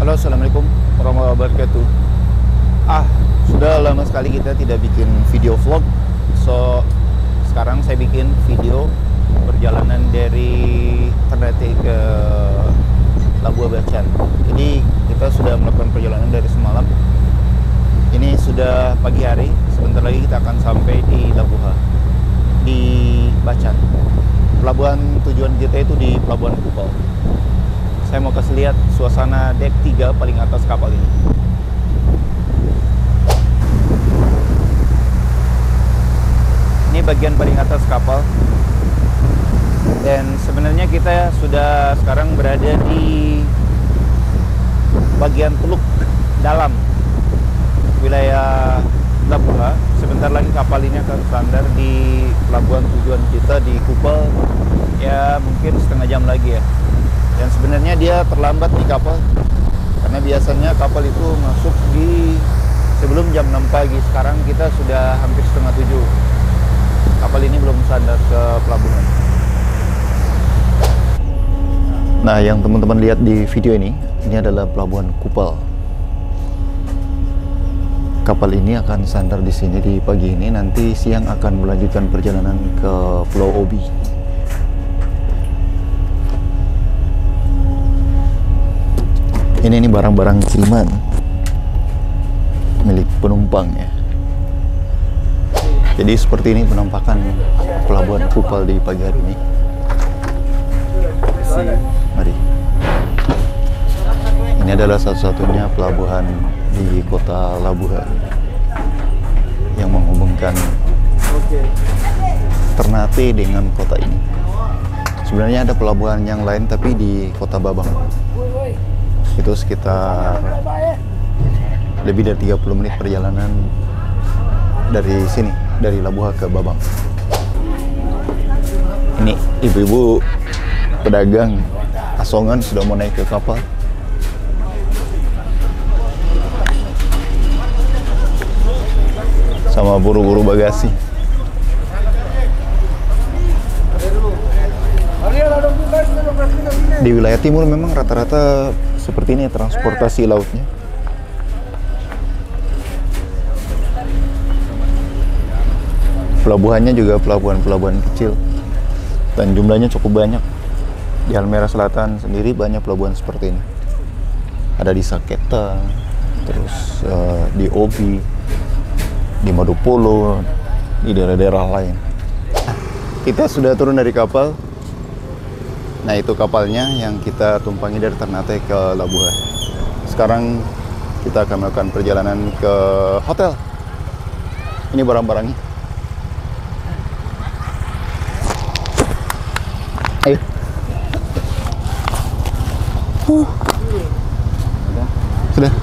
Halo, assalamualaikum warahmatullahi wabarakatuh. Sudah lama sekali kita tidak bikin video vlog. So, sekarang saya bikin video perjalanan dari Ternate ke Labuha Bacan. Jadi kita sudah melakukan perjalanan dari semalam. Ini sudah pagi hari. Sebentar lagi kita akan sampai di Labuha, di Bacan. Pelabuhan tujuan kita itu di Pelabuhan Kupal. Saya mau kasih lihat suasana dek 3 paling atas kapal ini. Ini bagian paling atas kapal. Dan sebenarnya kita sudah sekarang berada di bagian teluk dalam wilayah Labuha. Sebentar lagi kapal ini akan sandar di pelabuhan tujuan kita di Kupal. Ya mungkin setengah jam lagi ya. Dan sebenarnya dia terlambat nih kapal, karena biasanya kapal itu masuk di sebelum jam 6 pagi. Sekarang kita sudah hampir setengah 7. Kapal ini belum sandar ke pelabuhan. Nah, yang teman-teman lihat di video ini adalah pelabuhan Kupal. Kapal ini akan sandar di sini di pagi ini. Nanti siang akan melanjutkan perjalanan ke Pulau Obi. Ini barang-barang kiriman milik penumpang ya. Jadi seperti ini penampakan pelabuhan Kupal di pagi hari ini. Mari. Ini adalah satu-satunya pelabuhan di kota Labuha yang menghubungkan Ternate dengan kota ini. Sebenarnya ada pelabuhan yang lain tapi di kota Babang. Itu sekitar lebih dari 30 menit perjalanan dari sini, dari Labuha ke Babang. Ini ibu-ibu pedagang asongan sudah mau naik ke kapal. Sama buru-buru bagasi. Di wilayah timur memang rata-rata seperti ini transportasi lautnya. Pelabuhannya juga pelabuhan-pelabuhan kecil dan jumlahnya cukup banyak. Di Halmahera Selatan sendiri banyak pelabuhan seperti ini. Ada di Saketa, terus di Obi, di Madupolo, di daerah-daerah lain. Kita sudah turun dari kapal. Nah, itu kapalnya yang kita tumpangi dari Ternate ke Labuha. Sekarang kita akan melakukan perjalanan ke hotel. Ini barang-barangnya. Ayo. Sudah.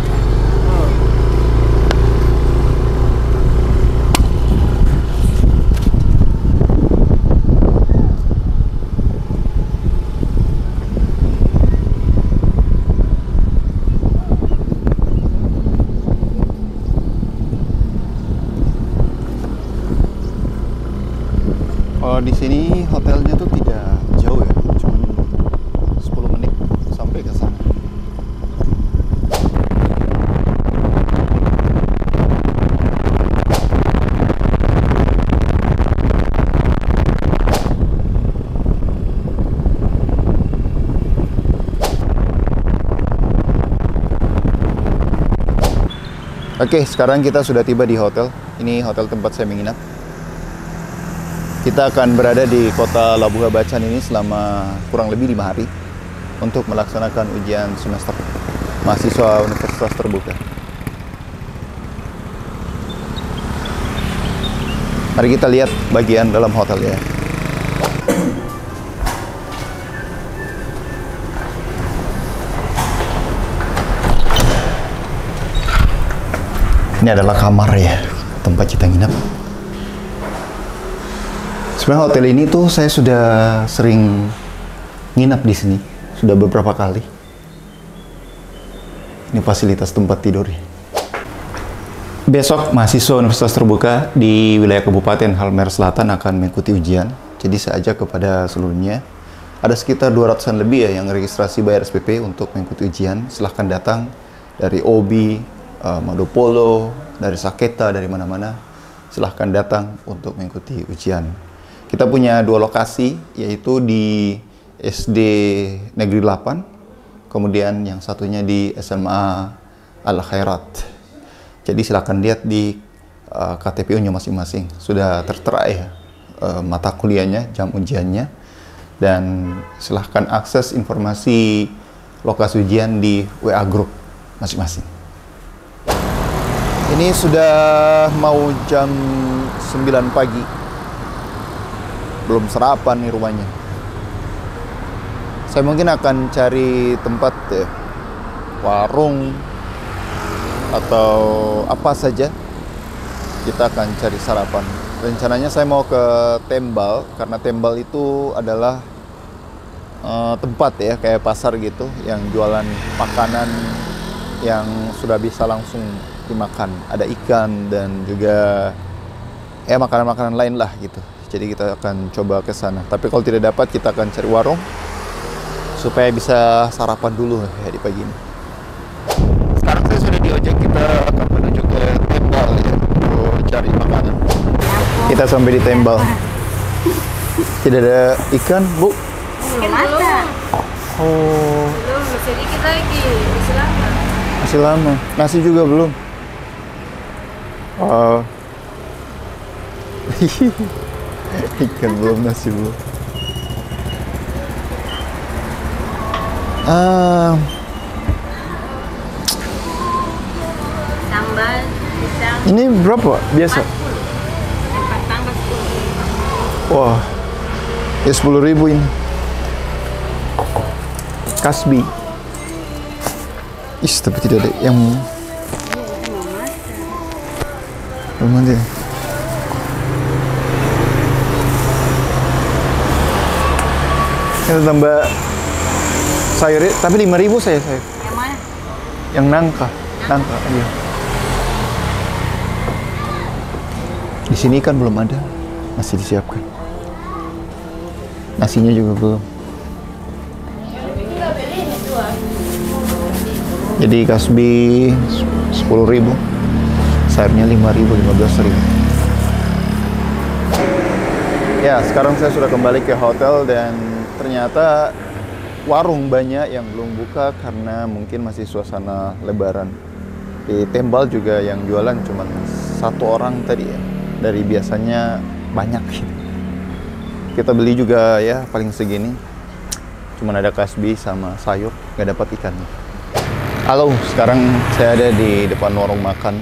Kalau di sini hotelnya tuh tidak jauh ya, cuma 10 menit sampai ke sana. Oke, sekarang kita sudah tiba di hotel. Ini hotel tempat saya menginap. Kita akan berada di kota Labuha Bacan ini selama kurang lebih 5 hari untuk melaksanakan ujian semester mahasiswa Universitas Terbuka. Mari kita lihat bagian dalam hotel ya. Ini adalah kamar ya, tempat kita nginap. Sebenarnya hotel ini tuh saya sudah sering nginap di sini, sudah beberapa kali. Ini fasilitas tempat tidur. Besok mahasiswa Universitas Terbuka di wilayah Kabupaten Halmahera Selatan akan mengikuti ujian. Jadi saya ajak kepada seluruhnya Ada sekitar 200-an lebih ya yang registrasi bayar SPP untuk mengikuti ujian. Silahkan datang dari OB, Maldopolo, dari Saketa, dari mana-mana. Silahkan datang untuk mengikuti ujian. Kita punya 2 lokasi, yaitu di SD Negeri 8, kemudian yang satunya di SMA Al Khairat. Jadi silahkan lihat di KTPU-nya masing-masing. Sudah tertera ya mata kuliahnya, jam ujiannya. Dan silahkan akses informasi lokasi ujian di WA Group masing-masing. Ini sudah mau jam 9 pagi. Belum sarapan nih rumahnya. Saya mungkin akan cari tempat ya, warung atau apa saja. Kita akan cari sarapan. Rencananya saya mau ke Tembal, karena Tembal itu adalah tempat ya, kayak pasar gitu, yang jualan makanan yang sudah bisa langsung dimakan. Ada ikan dan juga ya makanan-makanan lain lah gitu. Jadi kita akan coba ke sana. Tapi kalau tidak dapat, kita akan cari warung supaya bisa sarapan dulu ya di pagi ini. Sekarang saya sudah di ojek, kita akan menuju ke Tembal ya, untuk cari makanan. Kita sampai di Tembal. Tidak ada ikan, Bu? Belum ada. Oh. Belum, sedikit lagi. Masih lama. Masih lama. Nasi juga belum? Oh. Ikan belum, nasi belum. Sambal, pisang. Ini berapa? Biasa? 4 tambah 10. Wah, ya 10.000 ini. Kasbi. Is, tapi tidak ada yang belum ada. Kita tambah sayur, tapi 5.000 saya. Yang mana? Yang nangka, iya. Di sini kan belum ada, masih disiapkan. Nasinya juga belum. Jadi kasbi 10.000, sayurnya 5.000, 15.000. Ya, sekarang saya sudah kembali ke hotel dan ternyata warung banyak yang belum buka karena mungkin masih suasana lebaran. Di Tembal juga yang jualan cuma 1 orang tadi ya, dari biasanya banyak. Kita beli juga ya paling segini, cuma ada kasbi sama sayur, nggak dapat ikannya. Halo, sekarang saya ada di depan warung makan.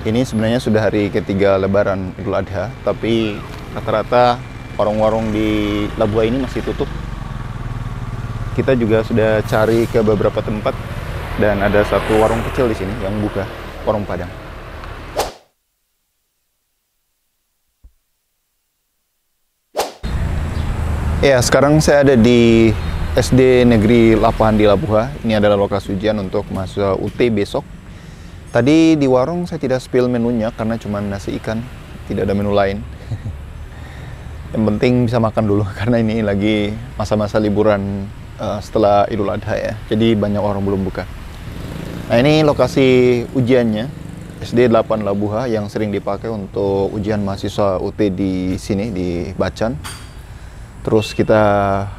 Ini sebenarnya sudah hari ketiga lebaran Idul Adha, tapi rata-rata warung-warung di Labuha ini masih tutup. Kita juga sudah cari ke beberapa tempat dan ada satu warung kecil di sini yang buka, warung Padang. Ya, sekarang saya ada di SD Negeri 8 di Labuha. Ini adalah lokasi ujian untuk mahasiswa UT besok. Tadi di warung saya tidak spill menunya karena cuma nasi ikan, tidak ada menu lain. Yang penting bisa makan dulu karena ini lagi masa-masa liburan setelah Idul Adha ya. Jadi banyak orang belum buka. Nah, ini lokasi ujiannya, SD 8 Labuha yang sering dipakai untuk ujian mahasiswa UT di sini di Bacan. Terus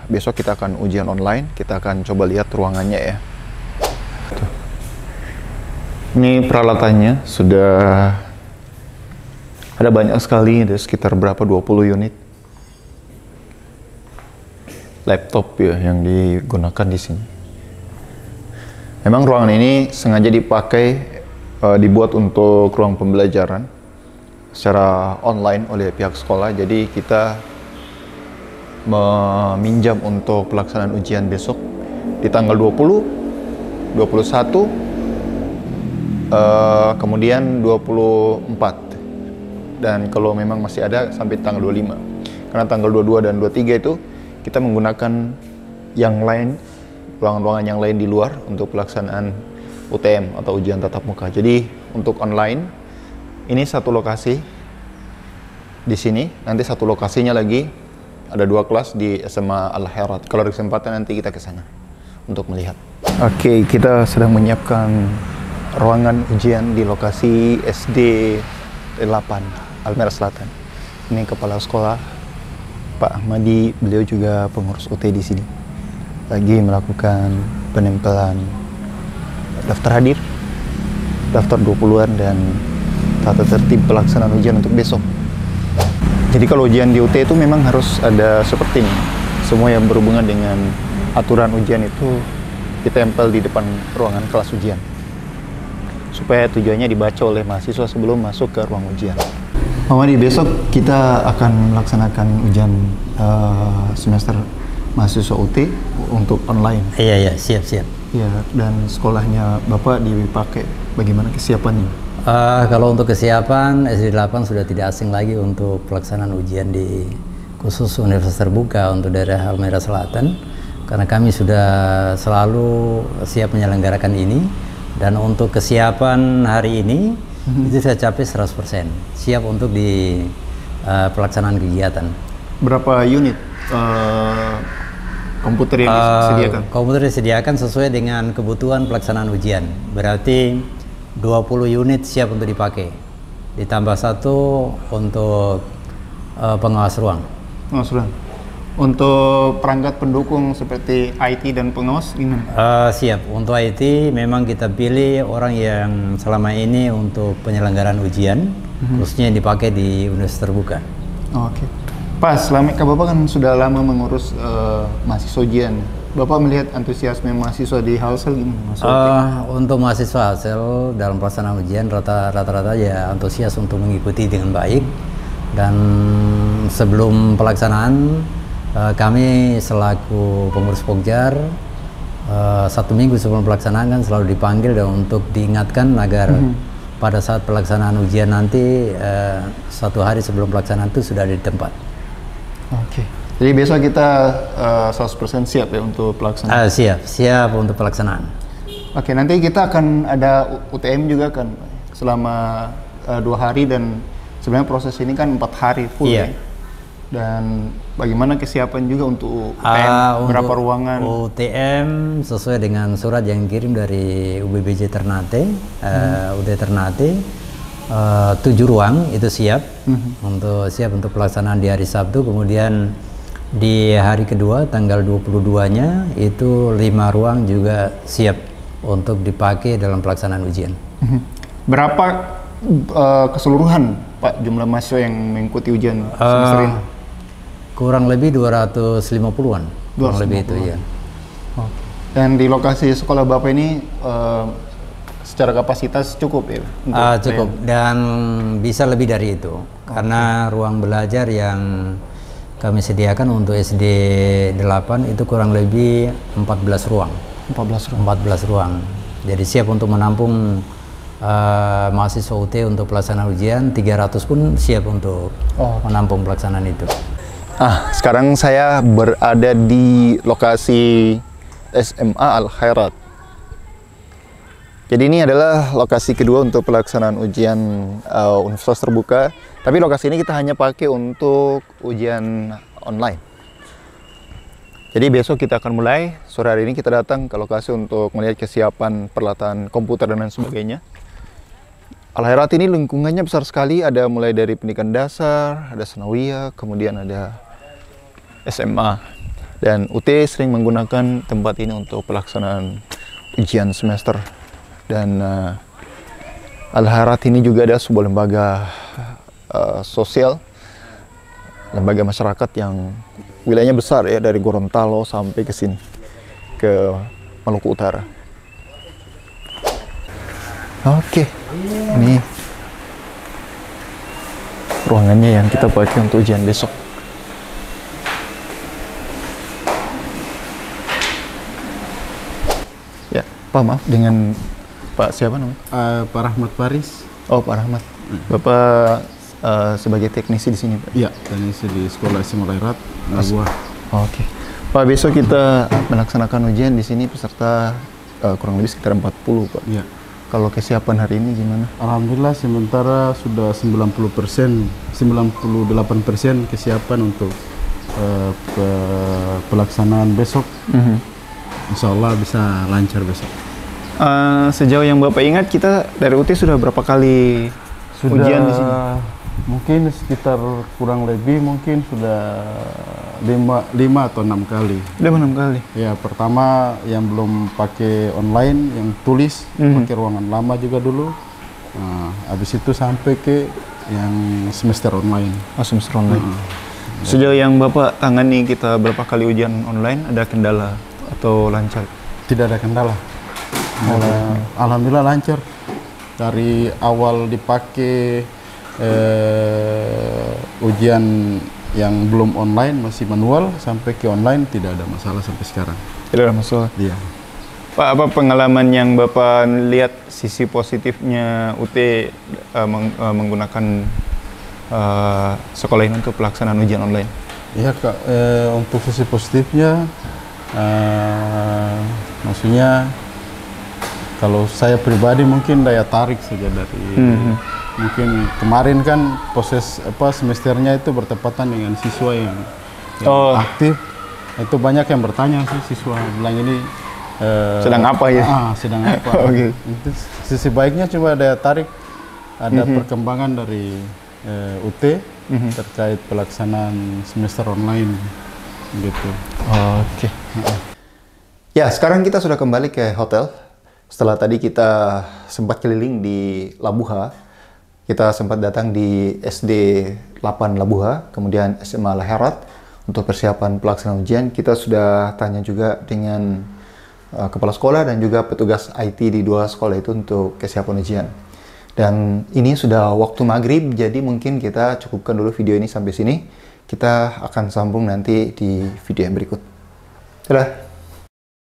besok kita akan ujian online, kita akan coba lihat ruangannya ya. Tuh. Ini peralatannya sudah ada banyak sekali, ada sekitar berapa 20 unit laptop ya yang digunakan di sini. Memang ruangan ini sengaja dipakai dibuat untuk ruang pembelajaran secara online oleh pihak sekolah. Jadi kita meminjam untuk pelaksanaan ujian besok di tanggal 20, 21, kemudian 24, dan kalau memang masih ada sampai tanggal 25. Karena tanggal 22 dan 23 itu kita menggunakan yang lain, ruangan-ruangan yang lain di luar untuk pelaksanaan UTM atau ujian tatap muka. Jadi untuk online ini satu lokasi di sini, nanti satu lokasinya lagi Ada 2 kelas di SMA Al-Khairat. Kalau ada kesempatan nanti kita ke sana untuk melihat. Oke, kita sedang menyiapkan ruangan ujian di lokasi SD 8 Almera Selatan. Ini kepala sekolah Pak Ahmadi, beliau juga pengurus UT di sini. Lagi melakukan penempelan daftar hadir, daftar 20-an dan tata tertib pelaksanaan ujian untuk besok. Jadi kalau ujian di UT itu memang harus ada seperti ini. Semua yang berhubungan dengan aturan ujian itu ditempel di depan ruangan kelas ujian. Supaya tujuannya dibaca oleh mahasiswa sebelum masuk ke ruang ujian. Pak Madi, besok kita akan melaksanakan ujian semester mahasiswa UT untuk online. Iya, siap. Iya, dan sekolahnya Bapak dipakai. Bagaimana kesiapannya? Kalau untuk kesiapan, SD 8 sudah tidak asing lagi untuk pelaksanaan ujian di khusus Universitas Terbuka untuk daerah Almera Selatan, karena kami sudah selalu siap menyelenggarakan ini. Dan untuk kesiapan hari ini itu sudah capai 100%, siap untuk di pelaksanaan kegiatan. Berapa unit komputer yang disediakan? Komputer disediakan sesuai dengan kebutuhan pelaksanaan ujian. Berarti 20 unit siap untuk dipakai. Ditambah 1 untuk pengawas ruang. Pengawas ruang. Untuk perangkat pendukung seperti IT dan pengawas gimana? Siap. Untuk IT memang kita pilih orang yang selama ini untuk penyelenggaraan ujian, khususnya yang dipakai di Universitas Terbuka. Oke. Pak, selama Bapak kan sudah lama mengurus mahasiswa ujian. Bapak melihat antusiasme mahasiswa di Halsel gimana? Untuk mahasiswa Halsel dalam pelaksanaan ujian rata-rata ya antusias untuk mengikuti dengan baik. Dan sebelum pelaksanaan kami selaku pengurus Pokjar 1 minggu sebelum pelaksanaan kan selalu dipanggil dan untuk diingatkan agar pada saat pelaksanaan ujian nanti 1 hari sebelum pelaksanaan itu sudah ada di tempat. Oke. Jadi besok kita 100% siap ya untuk pelaksanaan? Siap untuk pelaksanaan. Oke, nanti kita akan ada UTM juga kan selama 2 hari dan sebenarnya proses ini kan 4 hari full ya. Dan bagaimana kesiapan juga untuk UTM, berapa ruangan? UTM sesuai dengan surat yang dikirim dari UBBJ Ternate, UD Ternate, 7 ruang itu siap untuk pelaksanaan di hari Sabtu. Kemudian di hari kedua tanggal 22-nya itu 5 ruang juga siap untuk dipakai dalam pelaksanaan ujian. Berapa keseluruhan Pak jumlah mahasiswa yang mengikuti ujian semester ini? Kurang lebih 250-an. Kurang lebih itu ya. Dan di lokasi sekolah Bapak ini secara kapasitas cukup ya? Cukup dan bisa lebih dari itu. Karena ruang belajar yang kami sediakan untuk SD 8 itu kurang lebih 14 ruang. 14 ruang. Jadi siap untuk menampung mahasiswa UT untuk pelaksanaan ujian. 300 pun siap untuk menampung pelaksanaan itu. Sekarang saya berada di lokasi SMA Al-Khairat. Jadi ini adalah lokasi kedua untuk pelaksanaan ujian Universitas Terbuka. Tapi lokasi ini kita hanya pakai untuk ujian online. Jadi besok kita akan mulai. Sore hari ini kita datang ke lokasi untuk melihat kesiapan peralatan komputer dan lain sebagainya. Al-Khairat ini lingkungannya besar sekali. Ada mulai dari pendidikan dasar, ada sanawiyah, kemudian ada SMA. Dan UT sering menggunakan tempat ini untuk pelaksanaan ujian semester. Dan Al-Khairat ini juga ada sebuah lembaga sosial, lembaga masyarakat yang wilayahnya besar ya, dari Gorontalo sampai ke sini, ke Maluku Utara. Oke, ini ruangannya yang kita pakai untuk ujian besok. Ya, Pak, maaf, dengan Pak siapa namanya? Pak Rahmat Faris. Oh, Pak Rahmat. Bapak sebagai teknisi di sini, Pak? Iya, teknisi di Sekolah SMA Al-Khairat, Labuan. Oke. Pak, besok kita melaksanakan ujian di sini peserta kurang lebih sekitar 40, Pak. Iya. Kalau kesiapan hari ini gimana? Alhamdulillah sementara sudah 90%, 98% kesiapan untuk pelaksanaan besok. Insya Allah bisa lancar besok. Sejauh yang Bapak ingat, kita dari UT sudah berapa kali ujian di sini? Mungkin sekitar kurang lebih mungkin sudah 5 atau 6 kali. Udah 6 kali? Ya, pertama yang belum pakai online, yang tulis, pakai ruangan lama juga dulu. Nah, habis itu sampai ke yang semester online. Oh, semester online. Sejauh yang Bapak tangani, kita berapa kali ujian online, ada kendala atau lancar? Tidak ada kendala. Alhamdulillah lancar. Dari awal dipakai ujian yang belum online, masih manual, sampai ke online tidak ada masalah sampai sekarang. Tidak ada masalah? Iya. Pak, apa pengalaman yang Bapak lihat sisi positifnya UT menggunakan sekolah ini untuk pelaksanaan ujian online? Iya Kak, untuk sisi positifnya, maksudnya kalau saya pribadi mungkin daya tarik saja dari mungkin kemarin kan proses semesternya itu bertepatan dengan siswa yang aktif. Itu banyak yang bertanya sih, siswa bilang ini sedang apa ya? Sedang apa? Okay. Itu sisi baiknya coba daya tarik, ada perkembangan dari UT terkait pelaksanaan semester online gitu. Oke. Ya, sekarang kita sudah kembali ke hotel. Setelah tadi kita sempat keliling di Labuha, kita sempat datang di SD 8 Labuha, kemudian SMA Laherat untuk persiapan pelaksanaan ujian. Kita sudah tanya juga dengan kepala sekolah dan juga petugas IT di 2 sekolah itu untuk kesiapan ujian. Dan ini sudah waktu maghrib, jadi mungkin kita cukupkan dulu video ini sampai sini. Kita akan sambung nanti di video yang berikut. Dadah!